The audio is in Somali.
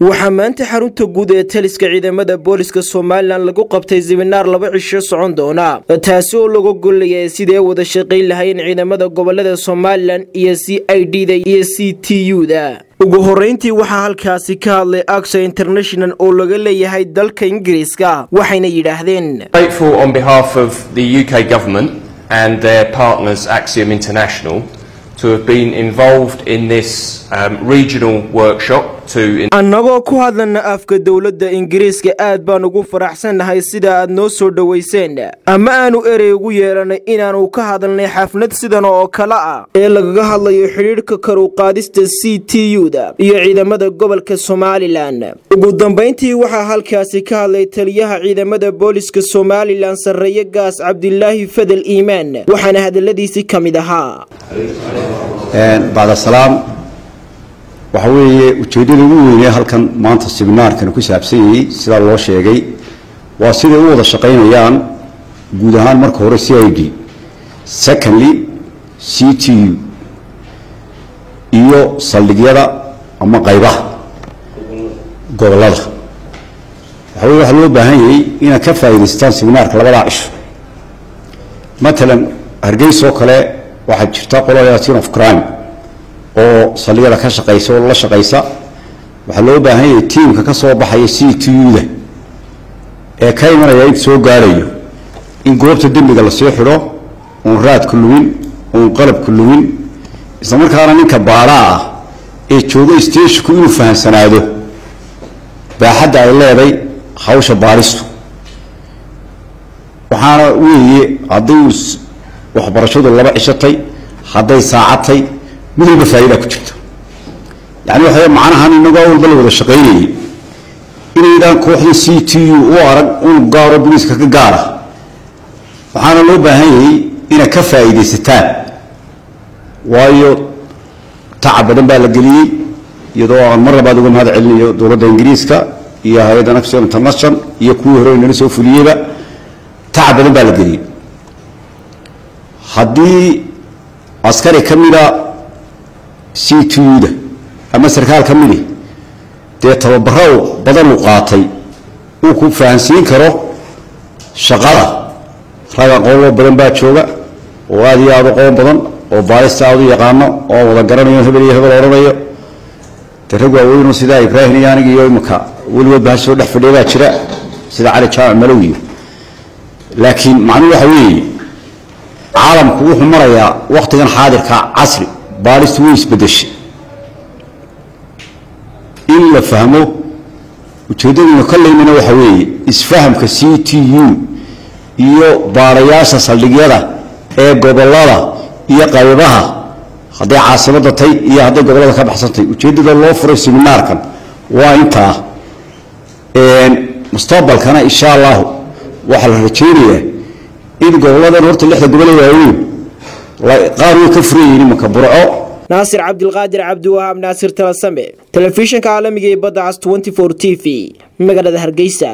waxaa maanta xarunta guud ee taliska ciidamada booliska Soomaaliland lagu qabtay seminar 2 cisho socon doona taasi oo lagu go'leeyay sidii wada shaqeyn lahayn ciidamada gobolada Soomaaliland iyo CID-da iyo CTU-da. ugu horeyntii waxaa halkaasi ka hadlay AXA International oo laga leeyahay dalka Ingiriiska waxayna yiraahdeen grateful on behalf of the UK government and their partners Axiom International to have been involved in this regional workshop annagoo ku hadlana afka dawladda Ingiriiska aad baan ugu faraxsanahay sida aad noo soo dhaweyseen ama aanu erey ugu yeelanay inaanu ka hadalnay xaflad sidan oo kala ah ee lagaga hadlayo xiriirka kor u qaadista CTU-da iyo ciidamada gobolka Somaliland. ugu dambeyntii waxaa halkaasi ka hadlay taliyaha ciidamada booliska Somaliland Sarreeye Gaas Cabdillaahi Fadel Iimaan waxaana hadaladiisi kamid ahaa بعد السلام وحوي وجدوا لوين هالكن مانت السمينار كانوا كسبسي سيدا الله شيء واسيد هو الشقين يان جودهان مرك هو CID secondly CTU iyo saldhigyada ama qaybaha gobolada waxa loo baahan yahay in ka faa'iideystaan seminaarka labada cisho مثلا hargeysa kale waxa jirta qolada of crime oo saldhigyada ka shaqeysa oo la shaqeysa waxa loo baahan yahay teamka ka soo baxay CTU-da ee ka imanaya in soo gaarayo in goobta dambiga la soo xiro oo raad ku lumin oo qalab ku lumin isla markaana ninka baaraa ee jooga station-ku inuu fahansanaado baaxadda ay leedahay hawsha baaristu waxaana weeye haddii waxbarashadu laba cishatay hadday saacatay midba faa'iido ku jirto yani waxa macnaha inaga walba wada shaqeeyay inaydan kooxda CTU oo arag uu gaaro booliska ka gaara waxaana loo baahan yahay in ka faa'iideysataan waayo tacabadan baa la geliyay iyadoo aan mar labaad uga mahad celinayo dawladda Ingiriiska iyo hay'adda Axiom International iyo kuwa hore inay soo fuliyay tacabadan baa la geliyay haddii askari kamida CTU-da ama sarkaal kamidi dee tababaro badan u qaatay uu ku fahansiin karo shaqada raga qodob badan baa jooga oo aad iyo aad u qoon badan oo baarista aad u yaqaano oo wada garanayo hebel iyo hebel oranayo taragu weeyno sida Ibrahim yaaniga iyo imka waliba baa soo dhex fadhiya jira sida Cali Jaamac Malawi laakiin macnuhu waxa weeye caalamku wuxuu marayaa waqtigan xaadirka casri baaristu way isbedeshay in la fahmo ujeedaduna kaleeyna waxa weeye isfahamka CTU iyo baarayaasha saldhigyada ee gobolada iyo qaybaha haday caasimada tay iyo haday gobolada ka baxsantay ujeedada loo furay seminaarkan waa inta mustaqbalkana insha Allah waxa la rajaynayaa in gobolada horta lixda gobol waaweyn qaar way ka furayeen marka burco Naasir Cabdilqaadir Cabdiwahaab Naasir Talasame telefishinka caalamiga ee badda 24 TV magaalada Hargeysa.